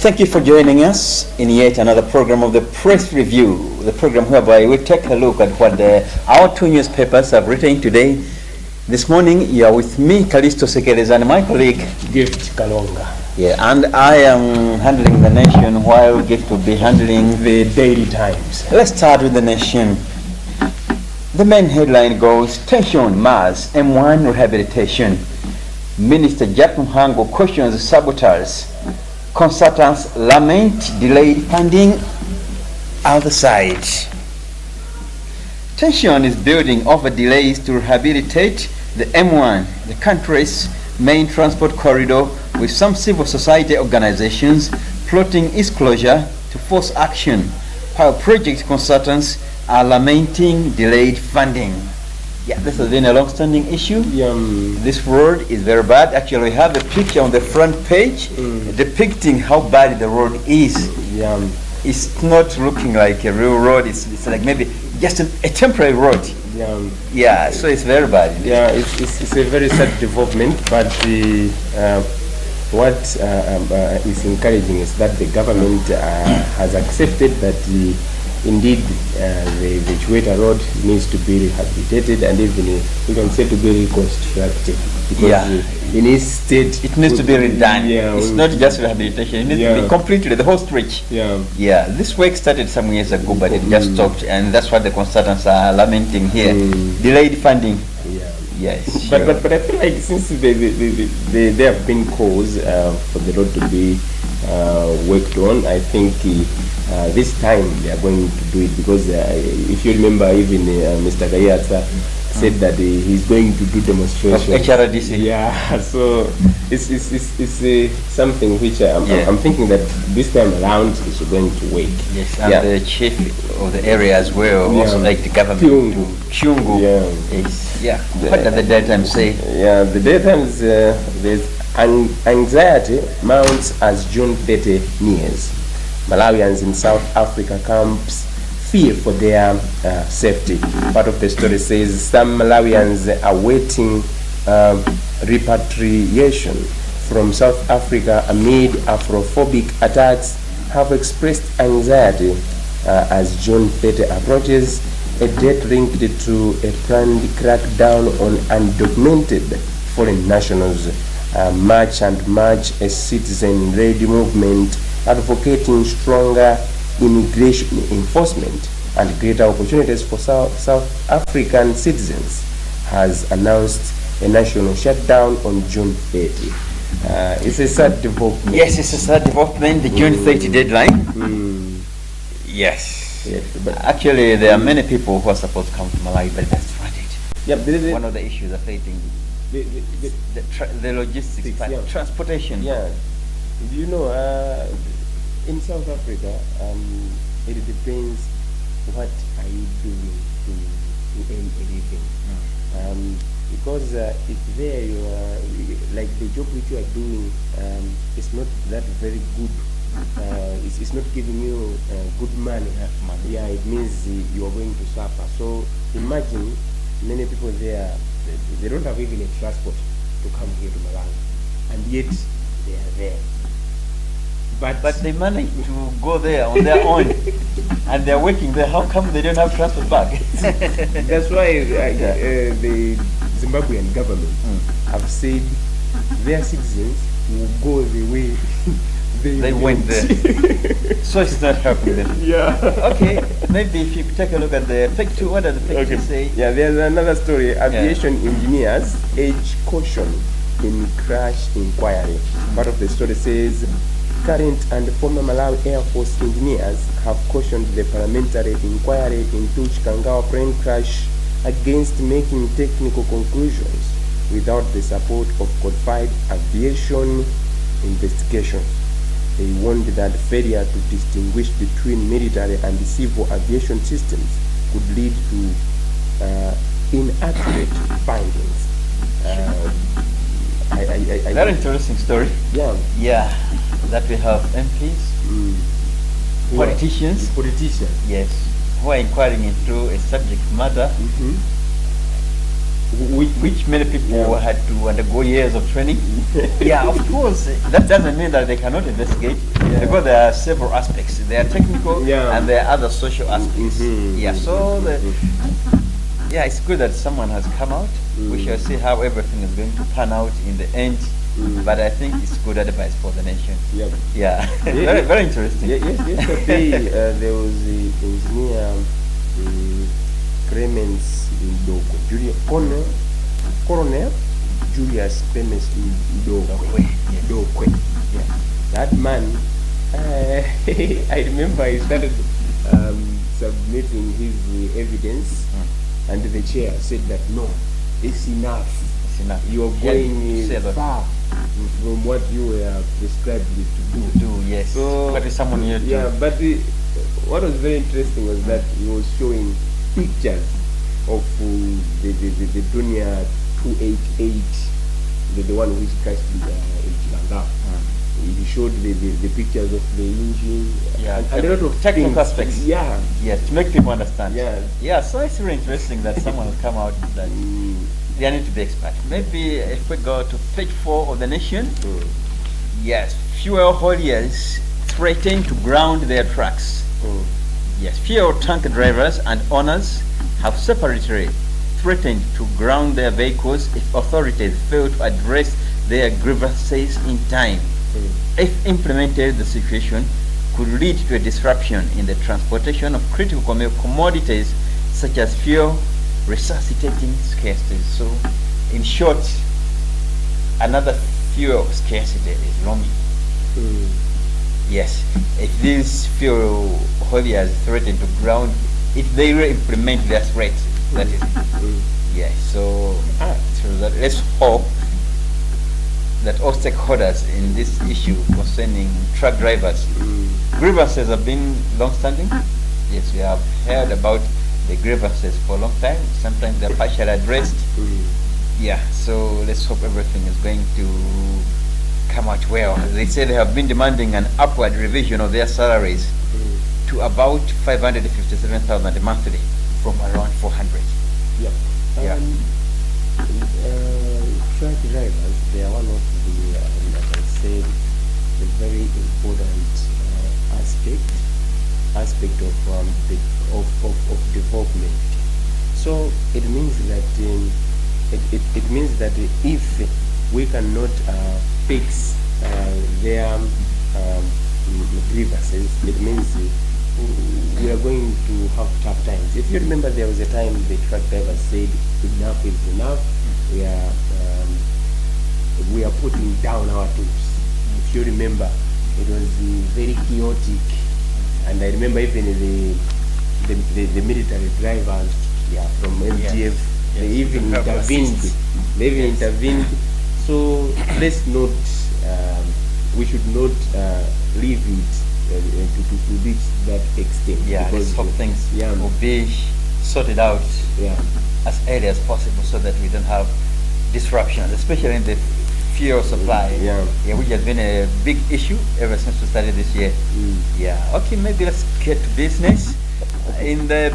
Thank you for joining us in yet another program of the Press Review, the program whereby we take a look at what our two newspapers have written today. This morning, you are with me, Kalisto Sekeleza, and my colleague, Gift Kalonga. Yeah, and I am handling the Nation while Gift will be handling the Daily Times. Let's start with the Nation. The main headline goes, Tension Mars M1 Rehabilitation. Minister Jack Muhango cautions saboteurs. Consultants lament delayed funding other side. Tension is building over delays to rehabilitate the M1, the country's main transport corridor, with some civil society organizations plotting its closure to force action, while project consultants are lamenting delayed funding. Yeah, this has been a long-standing issue. This road is very bad. Actually, we have a picture on the front page depicting how bad the road is. It's not looking like a real road. It's like maybe just a temporary road. Yeah, so it's very bad. Yeah, it's a very sad development, but what is encouraging is that the government has accepted that indeed the Chiweta road needs to be rehabilitated, and even we can say to be reconstructed, because in its state it needs to be redone. It's not just rehabilitation, it needs to be completely the whole stretch. This work started some years ago, but it just stopped, and that's what the consultants are lamenting here. Delayed funding. Yes, sure. but I feel like since there have been calls for the road to be worked on, I think this time they are going to do it, because if you remember, even Mr. Gayatsa said that he's going to do demonstration of HRDC. Yeah, so it's something which I'm thinking that this time around it's going to work. Yes, and the chief of the area as well, also like the government. Kyungu. What does the Daytimes say? Yeah, the Daytimes, there's anxiety mounts as June 30 nears. Malawians in South Africa camps fear for their safety. Part of the story says some Malawians awaiting repatriation from South Africa amid Afrophobic attacks have expressed anxiety as June 30 approaches, a date linked to a planned crackdown on undocumented foreign nationals. March and March, a citizen-led movement advocating stronger immigration enforcement and greater opportunities for South African citizens, has announced a national shutdown on June 30. It's a sad development. Yes, it's a sad development, the June 30 deadline. Yes. But actually, there are many people who are supposed to come to Malawi, but that's it. One of the issues affecting the logistics, transportation. Yeah. Do you know, in South Africa, it depends what are you doing to earn a living. Because if there you are, like the job which you are doing, it's not that very good. It's not giving you good money. Yeah, it means you are going to suffer. So imagine many people there, they don't have even a transport to come here to Malawi, and yet they are there. But they manage to go there on their own, and they're working there. How come they don't have transport back? That's why the Zimbabwean government have said their citizens will go the way they went there. So it's not helping them. Okay, maybe if you take a look at the picture, what does the picture say? Yeah, there's another story. Aviation engineers urge caution in crash inquiry. Part of the story says current and former Malawi Air Force engineers have cautioned the parliamentary inquiry into Chikangawa plane crash against making technical conclusions without the support of codified aviation investigation. They warned that failure to distinguish between military and civil aviation systems could lead to inaccurate findings. Very interesting story. Yeah, that we have MPs, politicians, yes, who are inquiring into a subject matter which many people Yeah. had to undergo years of training. Yeah, of course, that doesn't mean that they cannot investigate, Yeah. because there are several aspects. There are technical Yeah. and there are other social aspects. Mhm, Yeah, so mhm. yeah, it's good that someone has come out. We shall see how everything is going to pan out in the end. But I think it's good advice for the nation. Yeah. Yeah, Yeah. very, very interesting. Yesterday there was the engineer Clemens Ndoko, Colonel Julius Clemens Ndoko. Yes. Ndoko. Yeah. That man, I remember he started submitting his evidence, and the chair said that no, it's enough. It's enough. You are Yeah, going say that. far from what you were prescribed to do. Yes. So What is someone here to yeah, but what was very interesting was that he was showing pictures of the Dunia 288, the one who is crashed in Chilanga. He showed the pictures of the engine, Yeah, and a lot of technical things. aspects. Yeah. Yes, to make people understand. Yeah. Yeah, so it's really interesting that someone will come out that they need to be expert. Maybe if we go to page 4 of the nation, yes, fuel hauliers threaten to ground their trucks. Yes, fuel tank drivers and owners have separately threatened to ground their vehicles if authorities fail to address their grievances in time. If implemented, the situation could lead to a disruption in the transportation of critical commodities such as fuel, resuscitating scarcity. So, in short, another fuel scarcity is looming. Yes, if these fuel hauliers threaten to ground, if they will implement their threat, that is. Yeah, so that, let's hope that all stakeholders in this issue concerning truck drivers, grievances have been long-standing. Yes, we have heard about the grievances for a long time. Sometimes they're partially addressed. Yeah, so let's hope everything is going to come out well. They say they have been demanding an upward revision of their salaries to about 557,000 monthly from around 400. Yep. Yeah. Truck drivers, they are one of the, like I said, a very important aspect of development. So it means that it means that if we cannot fix their grievances, it means we are going to have tough times. If you remember, there was a time the truck drivers said enough is enough. We are putting down our tools. If you remember, it was very chaotic, and I remember even the military drivers, from MGF, they even intervened. They even intervened. So let's not. We should not leave it to reach that extent. Yeah, let's hope things will be sorted out as early as possible so that we don't have disruptions, especially in the fuel supply, which has been a big issue ever since we started this year. Okay, maybe let's get to business. In the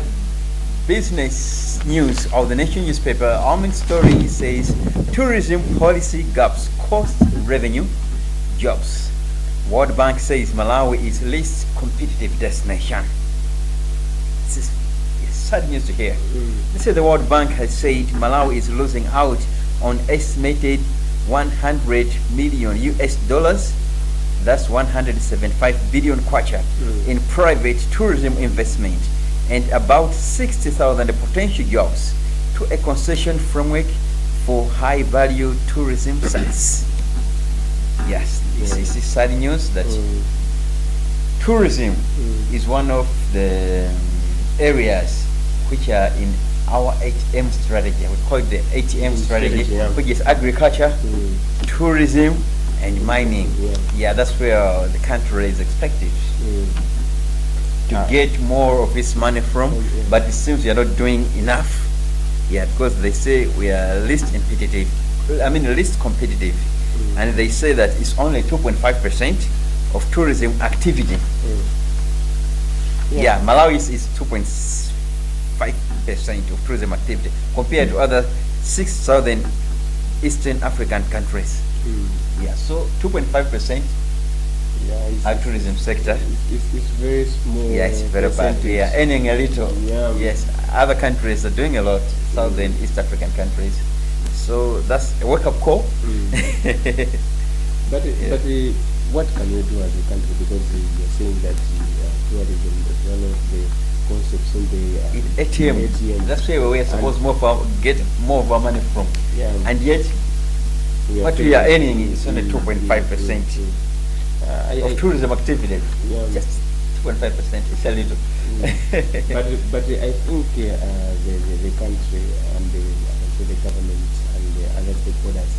business news of the Nation newspaper, our main story says tourism policy gaps cost revenue, jobs. World Bank says Malawi is least competitive destination. This is sad news to hear. They say the World Bank has said Malawi is losing out on estimated 100 million US dollars, that's 175 billion kwacha, in private tourism investment and about 60,000 potential jobs to a concession framework for high value tourism sites. Yes, this is sad news that tourism is one of the areas which are in our 8M strategy. We call it the 8M strategy, which is agriculture, tourism, and mining. Yeah, that's where the country is expected to get more of its money from, but it seems we are not doing enough. Yeah, because they say we are least competitive. And they say that it's only 2.5% of tourism activity. Malawi is 2.5% of tourism activity compared to other 6 southern Eastern African countries. Yeah, so 2.5% Yeah, our tourism sector. it's very small. Yeah, it's very bad. percentage. We are earning a little. Yeah. Yes, other countries are doing a lot, southern East African countries. So that's a wake-up call. But what can we do as a country? Because you're saying that tourism is one of the concepts in the ATM. That's where we are supposed get more of our money from. Yeah. And yet, what we are earning is only 2.5% of tourism activity. Yeah. Just 2.5%. It's a little. but I think the country and the government and the other stakeholders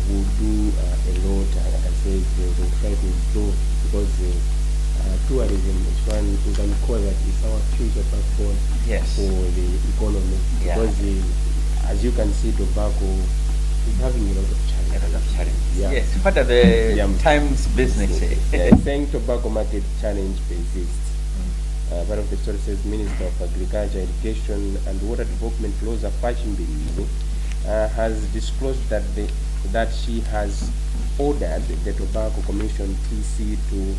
will do a lot. Like I said, they will try to grow, because tourism is one, we can call that, is our future backbone for the economy. Yeah. Because as you can see, tobacco is having a lot of challenges. Yeah. Yes. What are the Times business? Saying tobacco market challenge persists. Part of the story says Minister of Agriculture, Education and Water Development Loza Pachimbi has disclosed that she has ordered the Tobacco Commission TC to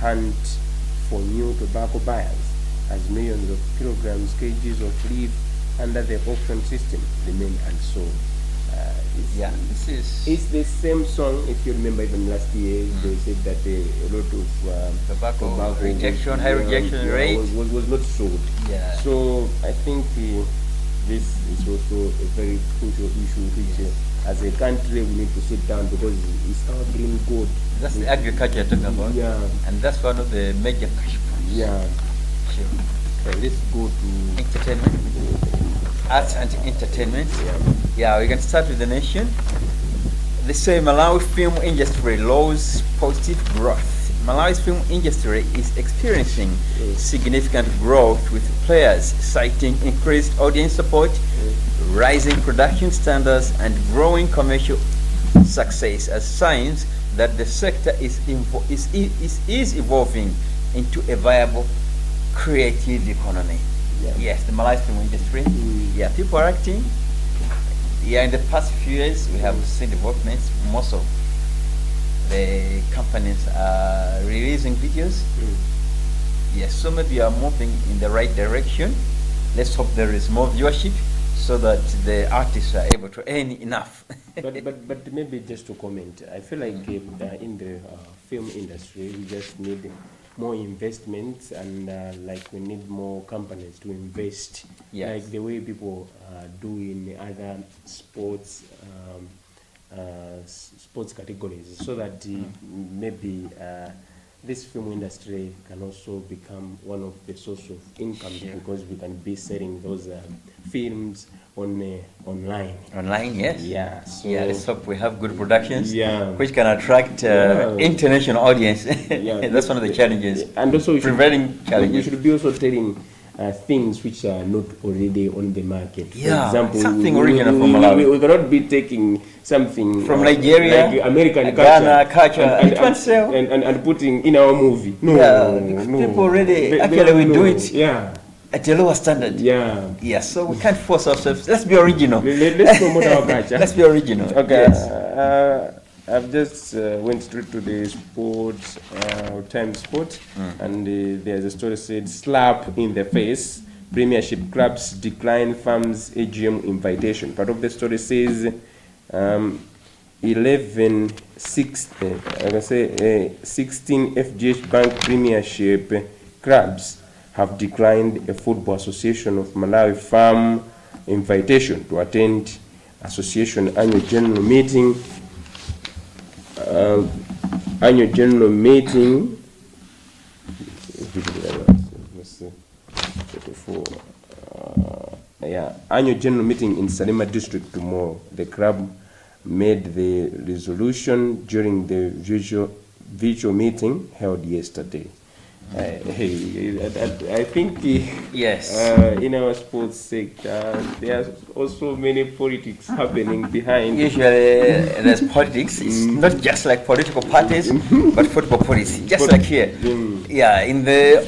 hunt for new tobacco buyers, as millions of kilograms, kgs of leaf under the auction system remain unsold. It's the same song. If you remember, even last year they said that a lot of tobacco rejection, high rejection rate was not sold. Yeah. So I think this is also a very crucial issue, which as a country we need to sit down, because it's our green gold. That's the agriculture you're talking about. Yeah. And that's one of the major push points. Yeah. Sure. Okay, let's go to entertainment. Arts and entertainment. Yeah, we can start with the nation. They say Malawi film industry lows positive growth. Malawi's film industry is experiencing significant growth, with players citing increased audience support, rising production standards, and growing commercial success as signs that the sector is evolving into a viable creative economy. Yes, the Malawi film industry. Yeah, people are acting. Yeah, in the past few years we have seen developments. Most of the companies are releasing videos. Yes, so maybe you are moving in the right direction. Let's hope there is more viewership, so that the artists are able to earn enough. but maybe just to comment, I feel like in the film industry we just need more investments, and like we need more companies to invest, like the way people do in other sports categories, so that maybe this film industry can also become one of the source of income, because we can be selling those films on online. Online, yes. Yeah. So let's hope we have good productions, which can attract international audience. That's one of the challenges. And also, prevailing challenges. We should be also telling things which are not already on the market. For example, something original from Malawi. We cannot be taking something from Nigeria, like American Ghana culture, and putting in our movie. People already actually we do it. At a lower standard. So we can't force ourselves. Let's be original. Let's promote our culture. Let's be original. Okay. I've just went straight to the sports, Times Sport, and there's a story said, slap in the face, Premiership clubs decline Farm's AGM invitation. Part of the story says 16 FGH Bank Premiership clubs have declined a Football Association of Malawi Farm invitation to attend association annual general meeting. Annual general meeting in Salima district tomorrow. The club made the resolution during the virtual meeting held yesterday. I think in our sports sector there are also many politics happening behind. Usually there's politics. It's not just like political parties, but football policy. Just like here.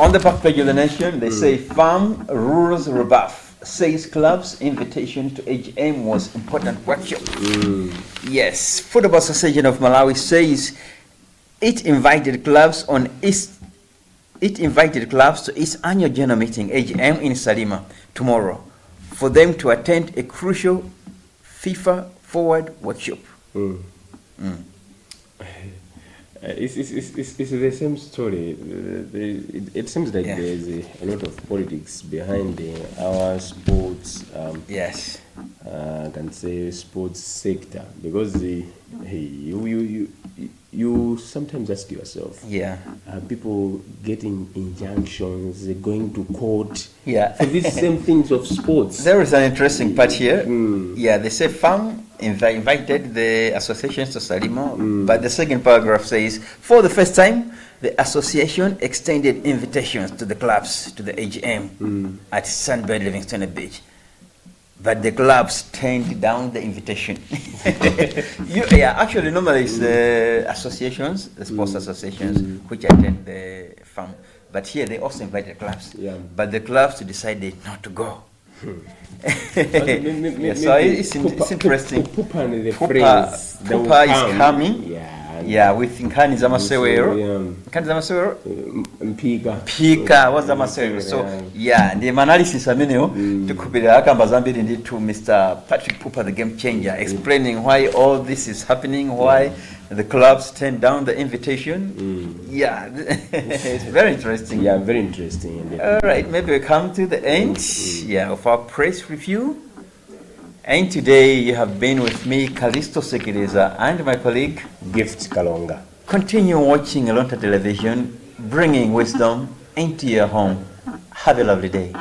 On the back page of the Nation, they say farm rules rebuff. says club's invitation to AGM was important workshop. Yes, Football Association of Malawi says it invited clubs to its annual general meeting AGM in Salima tomorrow for them to attend a crucial FIFA forward workshop. It's the same story. It seems like there's a lot of politics behind our sports. Yes. I can say sports sector, because you sometimes ask yourself, are people getting injunctions, going to court for these same things of sports? There is an interesting part here. Yeah, they say FAM invited the associations to Salima, but the second paragraph says, for the first time, the association extended invitations to the clubs to the AGM at Sunbird Livingstone Beach. But the clubs turned down the invitation. Actually, normally it's the associations, the sports associations, which attend the farm. But here they also invited clubs. But the clubs decided not to go. So it's interesting. Pupa is coming. With Nkani Zamasewero. Nkani Zamasewero? Mpika was Zamasewero. So, the analysis to Kubira Akambazambiri to Mr. Patrick Pupa, the game changer, explaining why all this is happening, why the clubs turned down the invitation. It's very interesting. Very interesting. All right, maybe we come to the end of our press review. And today you have been with me, Kalisto Sekireza, and my colleague, Gift Kalonga. Continue watching Luntha television, bringing wisdom into your home. Have a lovely day.